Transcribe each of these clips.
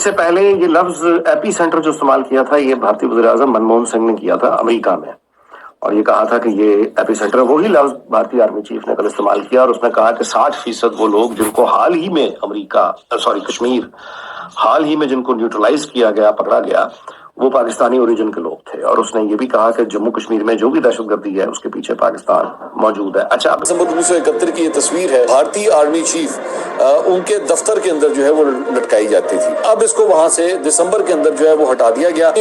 سے پہلے یہ لفظ ایپی سینٹر جو استعمال کیا تھا یہ بھارتی وزیر اعظم منموہن سنگھ نے کیا تھا امریکہ میں، اور یہ کہا تھا کہ یہ ایپی سینٹر، وہی لفظ بھارتی آرمی چیف نے کل استعمال کیا، اور اس نے کہا کہ 60% وہ لوگ جن کو حال ہی میں کشمیر حال ہی میں جن کو نیوٹرلائز کیا گیا، پکڑا گیا، وہ پاکستانی اوریجن کے لوگ تھے، اور اس نے یہ بھی کہا کہ جموں کشمیر میں جو بھی دہشت گردی ہے اس کے پیچھے پاکستان موجود ہے۔ اچھا، دسمبر 1971 کی یہ تصویر ہے، بھارتی آرمی چیف ان کے دفتر کے اندر جو ہے وہ لٹکائی جاتی تھی، اب اس کو وہاں سے دسمبر کے اندر جو ہے وہ ہٹا دیا گیا۔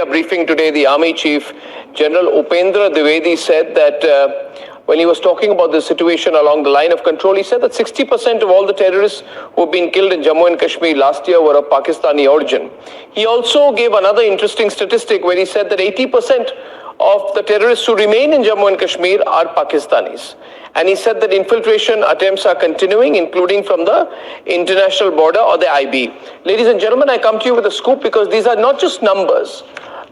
Briefing today, the Army Chief General Upendra Dwivedi said that when he was talking about the situation along the line of control, he said that 60% of all the terrorists who have been killed in Jammu and Kashmir last year were of Pakistani origin. He also gave another interesting statistic where he said that 80% of the terrorists who remain in Jammu and Kashmir are Pakistanis. And he said that infiltration attempts are continuing, including from the international border or the IB. Ladies and gentlemen, I come to you with a scoop because these are not just numbers.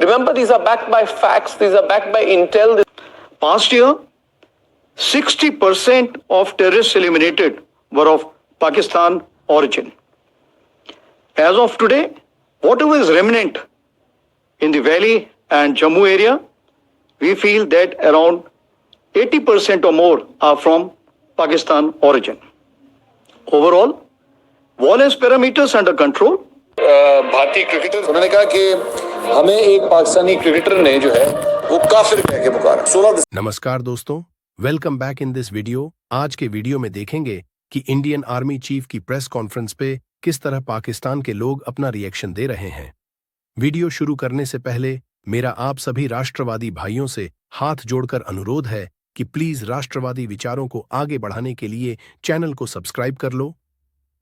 Remember, these are backed by facts, these are backed by intel. Past year, 60% of terrorists eliminated were of Pakistan origin. As of today, whatever is remnant in the Valley and Jammu area, we feel that around 80% or more are from Pakistan origin. Overall, violence parameters under control. بھارتی cricketer انہوں نے کہا کہ ہمیں ایک Pakistani cricketer نے جو ہے وہ کافر کہہ کے پکارا۔ نمسکار دوستوں، welcome back in this video. آج کے ویڈیو میں دیکھیں گے کہ انڈین آرمی چیف کی پریس کانفرنس پہ کس طرح پاکستان کے لوگ اپنا ری ایکشن دے رہے ہیں۔ ویڈیو شروع کرنے سے پہلے میرا آپ سبھی راشٹروادی بھائیوں سے ہاتھ جوڑ کر انورودھ ہے کہ پلیز راشٹروادی وچاروں کو آگے بڑھانے کے لیے چینل کو سبسکرائب کر لو۔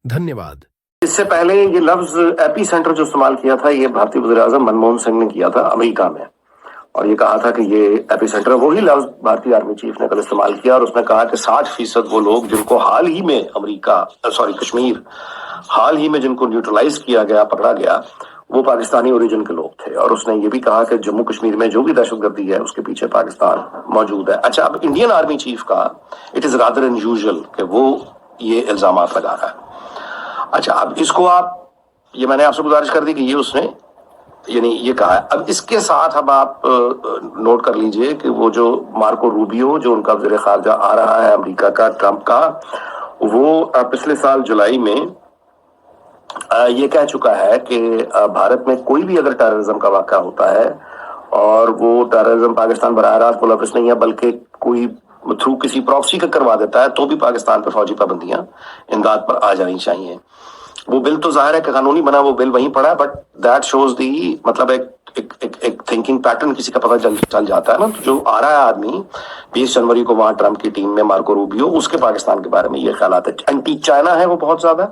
دھنیہ واد۔ اس سے پہلے یہ لفظ ایپی سینٹر جو استعمال کیا تھا یہ بھارتی وزیر اعظم منموہن سنگھ نے کیا تھا امریکہ میں، اور یہ کہا تھا کہ یہ ایپی سینٹر، وہی لفظ بھارتی آرمی چیف نے کل استعمال کیا، اور اس نے کہا کہ 60% وہ لوگ جن کو حال ہی میں کشمیر حال ہی میں جن کو نیوٹرلائز کیا گیا، پکڑا گیا، وہ پاکستانی اوریجن کے لوگ تھے، اور اس نے یہ بھی کہا کہ جموں کشمیر میں جو بھی دہشت گردی ہے اس کے پیچھے پاکستان موجود ہے۔ اچھا، اب انڈین آرمی چیف کا اٹ از رادر انیوژل کہ وہ یہ الزامات لگا رہا ہے۔ اچھا، اب اس کو یہ میں نے آپ سے گزارش کر دی کہ یہ اس نے یعنی یہ کہا ہے۔ اب اس کے ساتھ اب آپ نوٹ کر لیجئے کہ وہ جو مارکو روبیو جو ان کا وزیر خارجہ آ رہا ہے امریکہ کا، ٹرمپ کا، وہ پچھلے سال جولائی میں یہ کہہ چکا ہے کہ بھارت میں کوئی بھی اگر ٹیررزم کا واقعہ ہوتا ہے اور وہ ٹیررزم پاکستان براہ راست ملوث نہیں ہے بلکہ کوئی تھرو کسی پراکسی کا کروا دیتا ہے تو بھی پاکستان پہ فوجی پابندیاں امداد پر آ جانی چاہیے۔ وہ بل تو ظاہر ہے کہ قانونی بنا، وہ بل وہیں پڑا ہے، بٹ دیٹ شوز دی مطلب ایک تھنکنگ پیٹرن کسی کا پتہ چل جاتا ہے نا۔ تو جو آ رہا ہے آدمی 20 جنوری کو وہاں ٹرمپ کی ٹیم میں، مارکو روبیو، اس کے پاکستان کے بارے میں یہ خیالات ہے، اینٹی چائنا ہے وہ بہت زیادہ،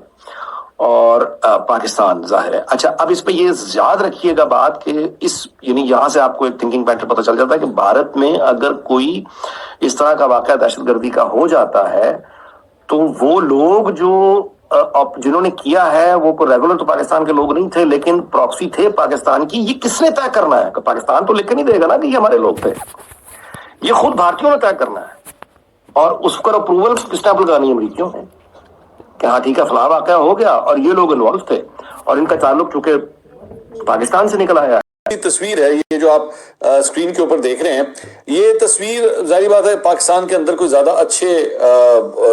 اور پاکستان ظاہر ہے۔ اچھا، اب اس پہ یہ یاد رکھیے گا بات کہ یعنی یہاں سے آپ کو ایک تھنکنگ پیٹرن پتہ چل جاتا ہے کہ بھارت میں اگر کوئی اس طرح کا واقعہ دہشت گردی کا ہو جاتا ہے تو وہ لوگ جنہوں نے کیا ہے وہ ریگولر تو پاکستان کے لوگ نہیں تھے لیکن پراکسی تھے پاکستان کی۔ یہ کس نے طے کرنا ہے؟ پاکستان تو لکھ کے نہیں دے گا نا کہ یہ ہمارے لوگ تھے، یہ خود بھارتیوں نے طے کرنا ہے، اور اس پر اپروول کس نے لگانی ہے؟ امریکیوں نے، کہ ہاں ٹھیک ہے فلاں واقعہ ہو گیا اور یہ لوگ انوالو تھے اور ان کا تعلق چونکہ پاکستان سے نکل آیا ہے۔ تصویر ہے یہ جو آپ اسکرین کے اوپر دیکھ رہے ہیں، یہ تصویر ظاہری بات ہے پاکستان کے اندر کوئی زیادہ اچھے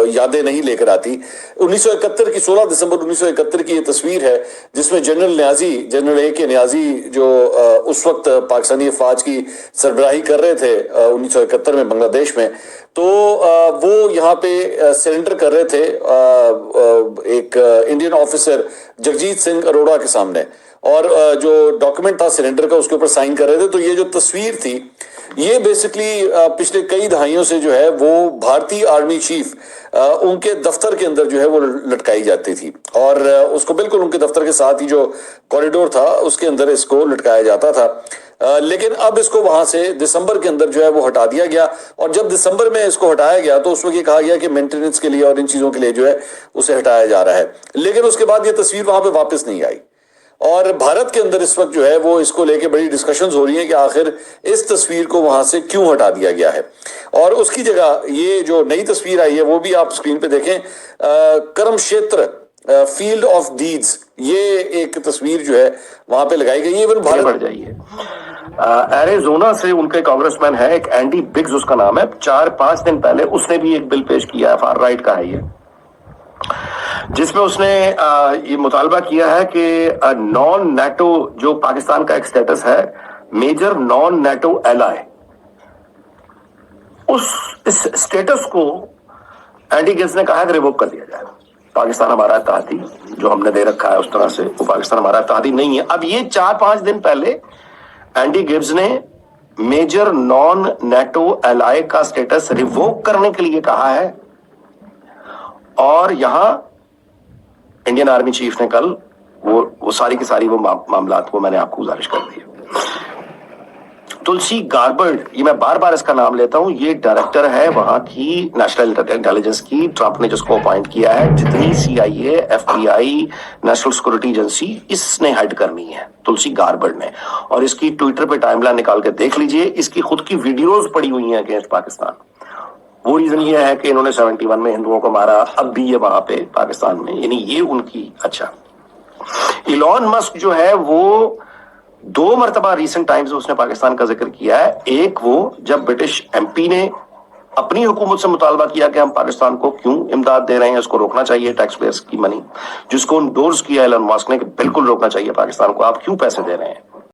یادیں نہیں لے کر آتی۔ 1971 کی 16 دسمبر 1971 کی یہ تصویر ہے جس میں جنرل اے کے نیازی جو اس وقت پاکستانی افواج کی سربراہی کر رہے تھے 1971 میں بنگلہ دیش میں، تو وہ یہاں پہ سرنڈر کر رہے تھے ایک انڈین آفیسر جگجیت سنگھ اروڑا کے سامنے، اور جو ڈاکومنٹ تھا سرنڈر کا اس کے اوپر سائن کر رہے تھے۔ تو یہ جو تصویر تھی یہ بیسکلی پچھلے کئی دہائیوں سے جو ہے وہ بھارتی آرمی چیف ان کے دفتر کے اندر جو ہے وہ لٹکائی جاتی تھی، اور اس کو بالکل ان کے دفتر کے ساتھ ہی جو کوریڈور تھا اس کے اندر اس کو لٹکایا جاتا تھا، لیکن اب اس کو وہاں سے دسمبر کے اندر جو ہے وہ ہٹا دیا گیا، اور جب دسمبر میں اس کو ہٹایا گیا تو اس وقت یہ کہا گیا کہ مینٹیننس کے لیے اور ان چیزوں کے لیے جو ہے اسے ہٹایا جا رہا ہے، لیکن اس کے بعد یہ تصویر وہاں پہ واپس نہیں آئی، اور بھارت کے اندر اس وقت جو ہے وہ اس کو لے کے بڑی ڈسکشنز ہو رہی ہیں کہ آخر اس تصویر کو وہاں سے کیوں ہٹا دیا گیا ہے، اور اس کی جگہ یہ جو نئی تصویر آئی ہے وہ بھی آپ اسکرین پہ دیکھیں، کرم شیتر فیلڈ آف ڈیڈز، یہ ایک تصویر جو ہے وہاں پہ لگائی گئی ہے. ایون بڑھ بھارت جائیے. ایریزونا سے ان کے کانگریس مین ہے ایک اینڈی بگز اس کا نام ہے. 4-5 دن پہلے اس نے بھی ایک بل پیش کیا ہے، فار رائٹ کا ہے یہ، جس میں اس نے یہ مطالبہ کیا ہے کہ نان نیٹو جو پاکستان کا ایک سٹیٹس ہے، میجر نان نیٹو ایلائی، اس سٹیٹس کو اینڈی گیٹس نے کہا کہ ریووک کر دیا جائے. پاکستان ہمارا اتحادی جو ہم نے دے رکھا ہے اس طرح سے، وہ پاکستان ہمارا اتحادی نہیں ہے. اب یہ 4-5 دن پہلے اینڈی گبز نے میجر نان نیٹو ایلائی کا سٹیٹس ریووک کرنے کے لیے کہا ہے، اور یہاں انڈین آرمی چیف نے کل وہ ساری کی ساری وہ معاملات کو میں نے آپ کو گزارش کر دی. تلسی گاربرڈ، یہ میں بار بار اس کا نام لیتا ہوں، یہ ڈائریکٹر ہے وہاں کی نیشنل انٹیلیجنس کی. ٹرمپ نے جس کو اپوائنٹ کیا ہے، جتنی CIA FBI national security agency اس نے ہیڈ کرنی ہے تلسی گاربرڈ نے. اور اس کی ٹویٹر پہ ٹائم لائن نکال کے دیکھ لیجئے، اس کی خود کی ویڈیوز پڑی ہوئی ہیں اگینسٹ پاکستان. وہ ریزن یہ ہے کہ انہوں نے 71 میں ہندوؤں کو مارا، اب بھی یہ وہاں پہ پاکستان میں، یعنی یہ ان کی. اچھا، ایلون مسک جو ہے وہ 2 مرتبہ ریسنٹ ٹائمز اس نے پاکستان کا ذکر کیا ہے. ایک وہ جب برٹش MP نے اپنی حکومت سے مطالبہ کیا کہ ہم پاکستان کو کیوں امداد دے رہے ہیں، اس کو روکنا چاہیے، ٹیکس پیئرز کی منی، جس کو انڈورس کیا ایلن مسک نے کہ بالکل روکنا چاہیے پاکستان کو، آپ کیوں پیسے دے رہے ہیں.